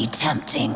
be tempting.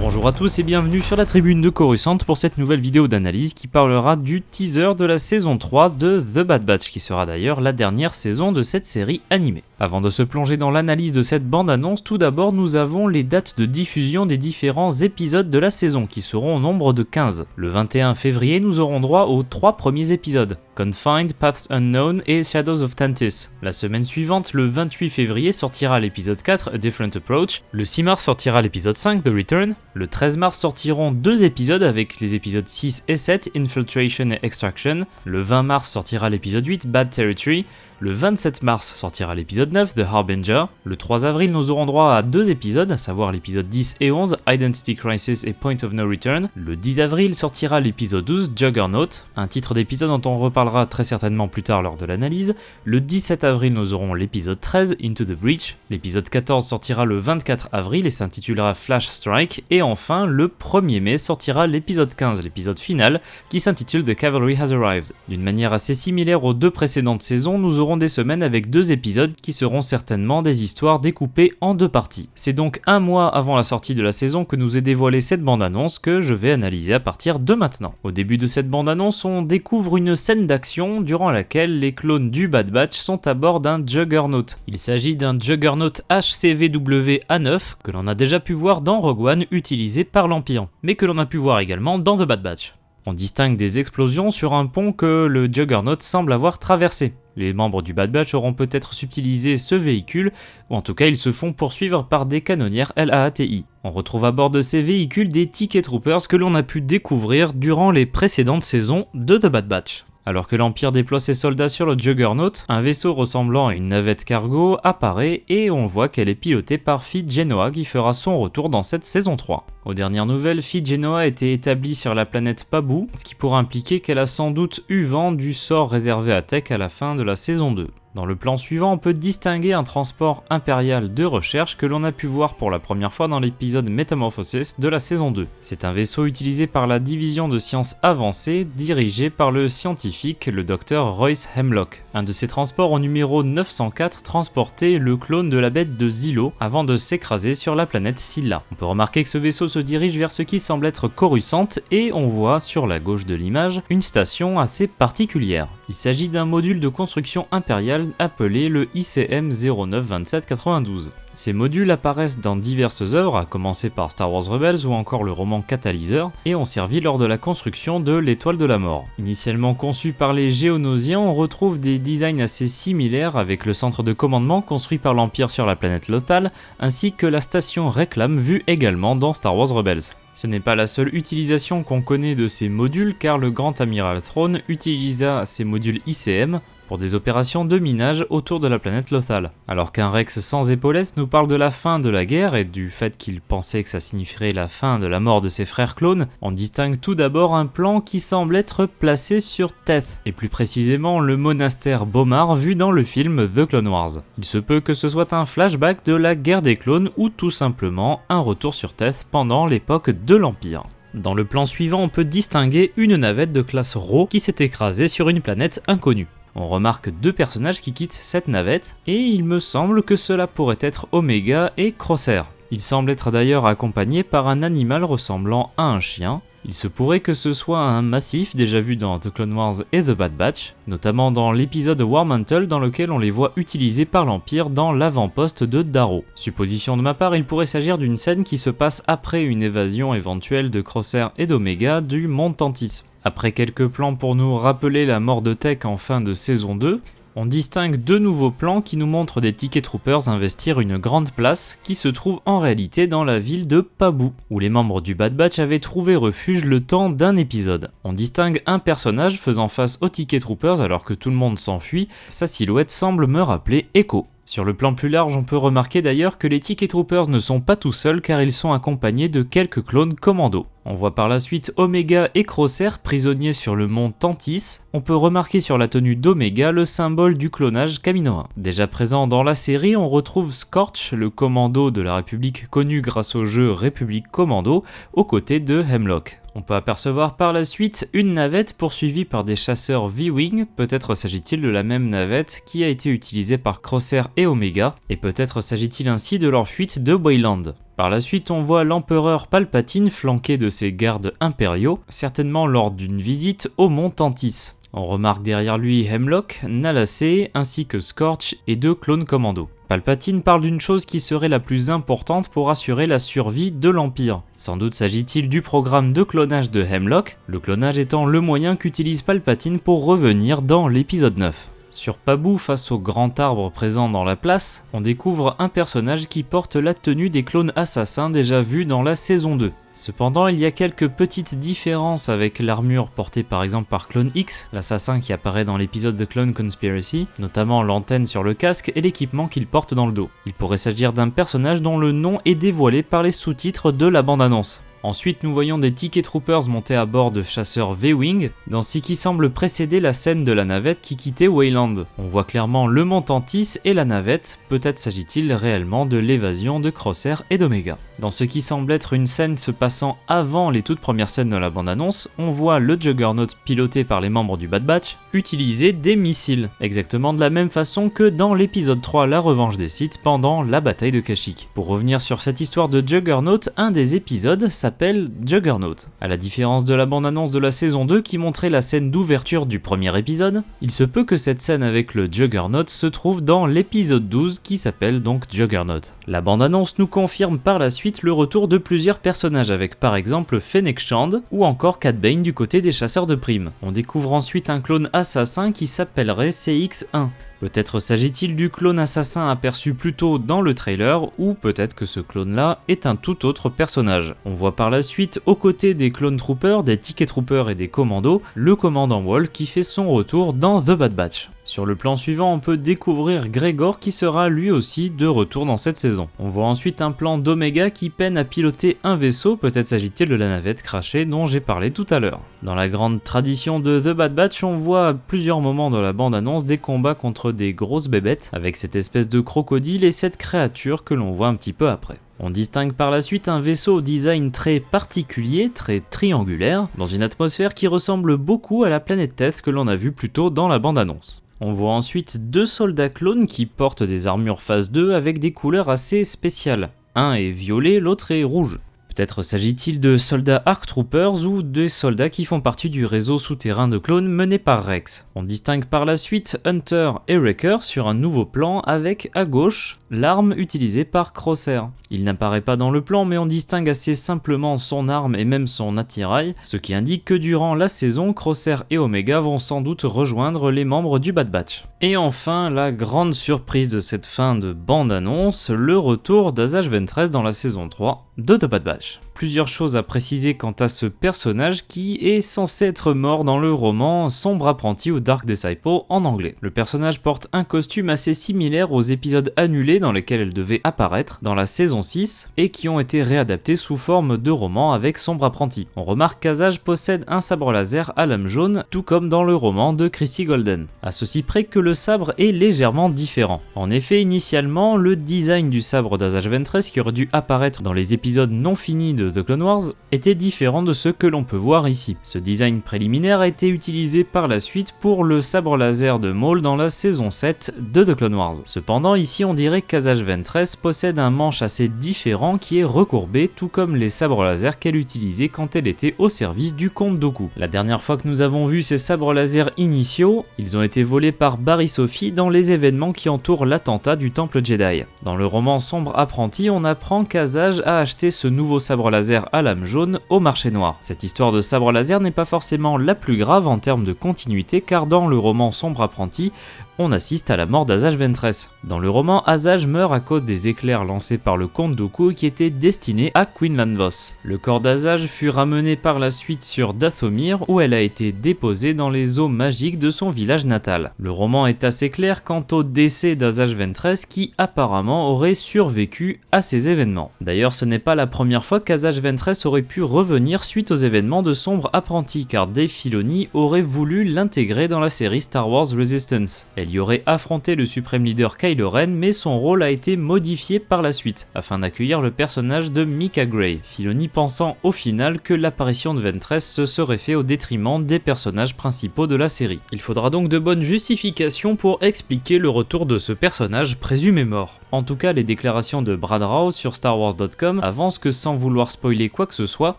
Bonjour à tous et bienvenue sur la tribune de Coruscant pour cette nouvelle vidéo d'analyse qui parlera du teaser de la saison 3 de The Bad Batch, qui sera d'ailleurs la dernière saison de cette série animée. Avant de se plonger dans l'analyse de cette bande-annonce, tout d'abord nous avons les dates de diffusion des différents épisodes de la saison qui seront au nombre de 15. Le 21 février, nous aurons droit aux 3 premiers épisodes, Confined, Paths Unknown et Shadows of Tantis. La semaine suivante, le 28 février, sortira l'épisode 4, A Different Approach. Le 6 mars sortira l'épisode 5, The Return. Le 13 mars sortiront 2 épisodes avec les épisodes 6 et 7, Infiltration et Extraction. Le 20 mars sortira l'épisode 8, Bad Territory. Le 27 mars sortira l'épisode 9, The Harbinger. Le 3 avril, nous aurons droit à 2 épisodes, à savoir l'épisode 10 et 11, Identity Crisis et Point of No Return. Le 10 avril sortira l'épisode 12, Juggernaut, un titre d'épisode dont on reparlera très certainement plus tard lors de l'analyse. Le 17 avril, nous aurons l'épisode 13, Into the Breach. L'épisode 14 sortira le 24 avril et s'intitulera Flash Strike. Et enfin, le 1er mai sortira l'épisode 15, l'épisode final, qui s'intitule The Cavalry Has Arrived. D'une manière assez similaire aux 2 précédentes saisons, nous aurons des semaines avec 2 épisodes qui seront certainement des histoires découpées en 2 parties. C'est donc un mois avant la sortie de la saison que nous est dévoilée cette bande-annonce que je vais analyser à partir de maintenant. Au début de cette bande-annonce, on découvre une scène d'action durant laquelle les clones du Bad Batch sont à bord d'un Juggernaut. Il s'agit d'un Juggernaut HCVW A9 que l'on a déjà pu voir dans Rogue One utilisé par l'Empire, mais que l'on a pu voir également dans The Bad Batch. On distingue des explosions sur un pont que le Juggernaut semble avoir traversé. Les membres du Bad Batch auront peut-être subtilisé ce véhicule, ou en tout cas ils se font poursuivre par des canonnières LAATI. On retrouve à bord de ces véhicules des Ticket Troopers que l'on a pu découvrir durant les précédentes saisons de The Bad Batch. Alors que l'Empire déploie ses soldats sur le Juggernaut, un vaisseau ressemblant à une navette cargo apparaît et on voit qu'elle est pilotée par Feed Genoa qui fera son retour dans cette saison 3. Aux dernières nouvelles, Feed Genoa a été établie sur la planète Pabu, ce qui pourrait impliquer qu'elle a sans doute eu vent du sort réservé à Tech à la fin de la saison 2. Dans le plan suivant, on peut distinguer un transport impérial de recherche que l'on a pu voir pour la première fois dans l'épisode Metamorphosis de la saison 2. C'est un vaisseau utilisé par la division de sciences avancées, dirigé par le scientifique, le docteur Royce Hemlock. Un de ces transports au numéro 904 transportait le clone de la bête de Zillo avant de s'écraser sur la planète Scylla. On peut remarquer que ce vaisseau se dirige vers ce qui semble être Coruscant et on voit sur la gauche de l'image une station assez particulière. Il s'agit d'un module de construction impériale appelé le ICM 092792. Ces modules apparaissent dans diverses œuvres, à commencer par Star Wars Rebels ou encore le roman Catalyseur, et ont servi lors de la construction de l'Étoile de la Mort. Initialement conçu par les Géonosiens, on retrouve des designs assez similaires avec le centre de commandement construit par l'Empire sur la planète Lothal, ainsi que la station Reclam vue également dans Star Wars Rebels. Ce n'est pas la seule utilisation qu'on connaît de ces modules car le Grand Amiral Thrawn utilisa ces modules ICM pour des opérations de minage autour de la planète Lothal. Alors qu'un Rex sans épaulettes nous parle de la fin de la guerre et du fait qu'il pensait que ça signifierait la fin de la mort de ses frères clones, on distingue tout d'abord un plan qui semble être placé sur Teth, et plus précisément le monastère Bomar vu dans le film The Clone Wars. Il se peut que ce soit un flashback de la guerre des clones ou tout simplement un retour sur Teth pendant l'époque de l'Empire. Dans le plan suivant, on peut distinguer une navette de classe Rho qui s'est écrasée sur une planète inconnue. On remarque 2 personnages qui quittent cette navette, et il me semble que cela pourrait être Omega et Crosshair. Il semble être d'ailleurs accompagné par un animal ressemblant à un chien. Il se pourrait que ce soit un massif déjà vu dans The Clone Wars et The Bad Batch, notamment dans l'épisode War Mantle dans lequel on les voit utilisés par l'Empire dans l'avant-poste de Darrow. Supposition de ma part, il pourrait s'agir d'une scène qui se passe après une évasion éventuelle de Crosshair et d'Omega du Mont Tantis. Après quelques plans pour nous rappeler la mort de Tech en fin de saison 2, on distingue 2 nouveaux plans qui nous montrent des Ticket Troopers investir une grande place qui se trouve en réalité dans la ville de Pabu, où les membres du Bad Batch avaient trouvé refuge le temps d'un épisode. On distingue un personnage faisant face aux Ticket Troopers alors que tout le monde s'enfuit, sa silhouette semble me rappeler Echo. Sur le plan plus large, on peut remarquer d'ailleurs que les Ticket Troopers ne sont pas tout seuls car ils sont accompagnés de quelques clones commando. On voit par la suite Omega et Crosshair prisonniers sur le mont Tantis. On peut remarquer sur la tenue d'Omega le symbole du clonage Kaminoan. Déjà présent dans la série, on retrouve Scorch, le commando de la République connu grâce au jeu République Commando, aux côtés de Hemlock. On peut apercevoir par la suite une navette poursuivie par des chasseurs V-Wing, peut-être s'agit-il de la même navette qui a été utilisée par Crosshair et Omega, et peut-être s'agit-il ainsi de leur fuite de Wayland. Par la suite, on voit l'empereur Palpatine flanqué de ses gardes impériaux, certainement lors d'une visite au mont Tantis. On remarque derrière lui Hemlock, Nalacé, ainsi que Scorch et 2 clones commando. Palpatine parle d'une chose qui serait la plus importante pour assurer la survie de l'Empire. Sans doute s'agit-il du programme de clonage de Hemlock, le clonage étant le moyen qu'utilise Palpatine pour revenir dans l'épisode 9. Sur Pabu, face au grand arbre présent dans la place, on découvre un personnage qui porte la tenue des clones assassins déjà vus dans la saison 2. Cependant, il y a quelques petites différences avec l'armure portée par exemple par Clone X, l'assassin qui apparaît dans l'épisode de Clone Conspiracy, notamment l'antenne sur le casque et l'équipement qu'il porte dans le dos. Il pourrait s'agir d'un personnage dont le nom est dévoilé par les sous-titres de la bande-annonce. Ensuite, nous voyons des Ticket Troopers montés à bord de chasseurs V-Wing, dans ce qui semble précéder la scène de la navette qui quittait Wayland. On voit clairement le mont Tantis et la navette, peut-être s'agit-il réellement de l'évasion de Crosshair et d'Omega. Dans ce qui semble être une scène se passant avant les toutes premières scènes de la bande-annonce, on voit le Juggernaut piloté par les membres du Bad Batch utiliser des missiles, exactement de la même façon que dans l'épisode 3 La Revanche des Sith pendant la bataille de Kashyyyk. Pour revenir sur cette histoire de Juggernaut, un des épisodes s'appelle Juggernaut. À la différence de la bande-annonce de la saison 2 qui montrait la scène d'ouverture du premier épisode, il se peut que cette scène avec le Juggernaut se trouve dans l'épisode 12 qui s'appelle donc Juggernaut. La bande-annonce nous confirme par la suite le retour de plusieurs personnages avec par exemple Fennec Shand ou encore Cad Bane du côté des chasseurs de primes. On découvre ensuite un clone assassin qui s'appellerait CX-1. Peut-être s'agit-il du clone assassin aperçu plus tôt dans le trailer, ou peut-être que ce clone-là est un tout autre personnage. On voit par la suite, aux côtés des clone troopers, des ticket troopers et des commandos, le commandant Wall qui fait son retour dans The Bad Batch. Sur le plan suivant, on peut découvrir Gregor qui sera lui aussi de retour dans cette saison. On voit ensuite un plan d'Omega qui peine à piloter un vaisseau, peut-être s'agit-il de la navette crachée dont j'ai parlé tout à l'heure. Dans la grande tradition de The Bad Batch, on voit à plusieurs moments dans la bande-annonce des combats contre des grosses bébêtes, avec cette espèce de crocodile et cette créature que l'on voit un petit peu après. On distingue par la suite un vaisseau au design très particulier, très triangulaire, dans une atmosphère qui ressemble beaucoup à la planète Teth que l'on a vu plus tôt dans la bande-annonce. On voit ensuite 2 soldats clones qui portent des armures phase 2 avec des couleurs assez spéciales. Un est violet, l'autre est rouge. Peut-être s'agit-il de soldats Arc Troopers ou des soldats qui font partie du réseau souterrain de clones mené par Rex. On distingue par la suite Hunter et Wrecker sur un nouveau plan avec, à gauche, l'arme utilisée par Crosshair. Il n'apparaît pas dans le plan mais on distingue assez simplement son arme et même son attirail, ce qui indique que durant la saison, Crosshair et Omega vont sans doute rejoindre les membres du Bad Batch. Et enfin, la grande surprise de cette fin de bande-annonce, le retour d'Asajj Ventress dans la saison 3 de The Bad Batch. Plusieurs choses à préciser quant à ce personnage qui est censé être mort dans le roman Sombre Apprenti ou Dark Disciple en anglais. Le personnage porte un costume assez similaire aux épisodes annulés dans lesquels elle devait apparaître dans la saison 6 et qui ont été réadaptés sous forme de roman avec Sombre Apprenti. On remarque qu'Asajj possède un sabre laser à lame jaune, tout comme dans le roman de Christie Golden. À ceci près que le sabre est légèrement différent. En effet, initialement, le design du sabre d'Asajj Ventress qui aurait dû apparaître dans les épisodes non finis de The Clone Wars était différent de ce que l'on peut voir ici. Ce design préliminaire a été utilisé par la suite pour le sabre laser de Maul dans la saison 7 de The Clone Wars. Cependant, ici on dirait qu'Asajj Ventress possède un manche assez différent qui est recourbé, tout comme les sabres laser qu'elle utilisait quand elle était au service du comte Dooku. La dernière fois que nous avons vu ces sabres laser initiaux, ils ont été volés par Barry Sophie dans les événements qui entourent l'attentat du Temple Jedi. Dans le roman Sombre Apprenti, on apprend qu'Asajj a acheté ce nouveau sabre laser à lame jaune au marché noir. Cette histoire de sabre laser n'est pas forcément la plus grave en termes de continuité car dans le roman Sombre Apprenti, on assiste à la mort d'Asajj Ventress. Dans le roman, Asajj meurt à cause des éclairs lancés par le comte Dooku qui étaient destinés à Quinlan Vos. Le corps d'Asajj fut ramené par la suite sur Dathomir où elle a été déposée dans les eaux magiques de son village natal. Le roman est assez clair quant au décès d'Asajj Ventress qui apparemment aurait survécu à ces événements. D'ailleurs, ce n'est pas la première fois qu'Asajj Ventress aurait pu revenir suite aux événements de Sombre Apprenti, car Dave Filoni aurait voulu l'intégrer dans la série Star Wars Resistance. Elle y aurait affronté le suprême leader Kylo Ren, mais son rôle a été modifié par la suite, afin d'accueillir le personnage de Mika Gray, Filoni pensant au final que l'apparition de Ventress se serait fait au détriment des personnages principaux de la série. Il faudra donc de bonnes justifications pour expliquer le retour de ce personnage présumé mort. En tout cas, les déclarations de Brad Rau sur StarWars.com avancent que sans vouloir spoiler quoi que ce soit,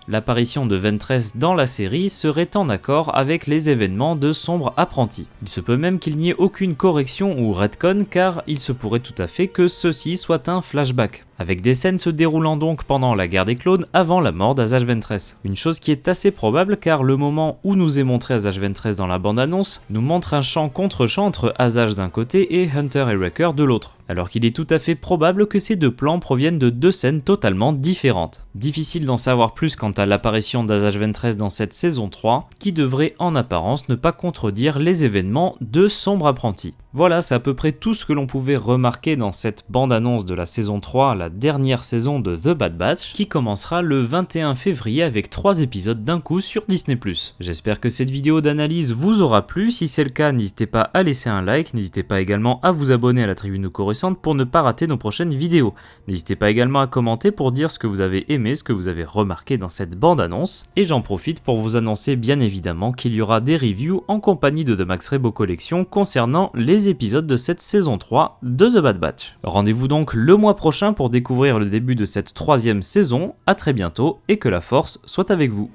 l'apparition de Ventress dans la série serait en accord avec les événements de Sombre Apprenti. Il se peut même qu'il n'y ait aucune correction ou retcon car il se pourrait tout à fait que ceci soit un flashback, avec des scènes se déroulant donc pendant la guerre des clones avant la mort d'Asajj Ventress. Une chose qui est assez probable car le moment où nous est montré Asajj Ventress dans la bande-annonce nous montre un champ contre champ entre Asajj d'un côté et Hunter et Wrecker de l'autre, alors qu'il est tout à fait probable que ces deux plans proviennent de deux scènes totalement différentes. Difficile d'en savoir plus quant à l'apparition d'Asajj Ventress dans cette saison 3, qui devrait en apparence ne pas contredire les événements de Sombre Apprenti. Voilà, c'est à peu près tout ce que l'on pouvait remarquer dans cette bande-annonce de la saison 3, la dernière saison de The Bad Batch, qui commencera le 21 février avec 3 épisodes d'un coup sur Disney+. J'espère que cette vidéo d'analyse vous aura plu, si c'est le cas n'hésitez pas à laisser un like, n'hésitez pas également à vous abonner à la Tribune Coruscante pour ne pas rater nos prochaines vidéos. N'hésitez pas également à commenter pour dire ce que vous avez aimé, ce que vous avez remarqué dans cette bande-annonce, et j'en profite pour vous annoncer bien évidemment qu'il y aura des reviews en compagnie de The Max Rebo Collection concernant les épisodes de cette saison 3 de The Bad Batch. Rendez-vous donc le mois prochain pour découvrir le début de cette 3e saison, à très bientôt et que la force soit avec vous.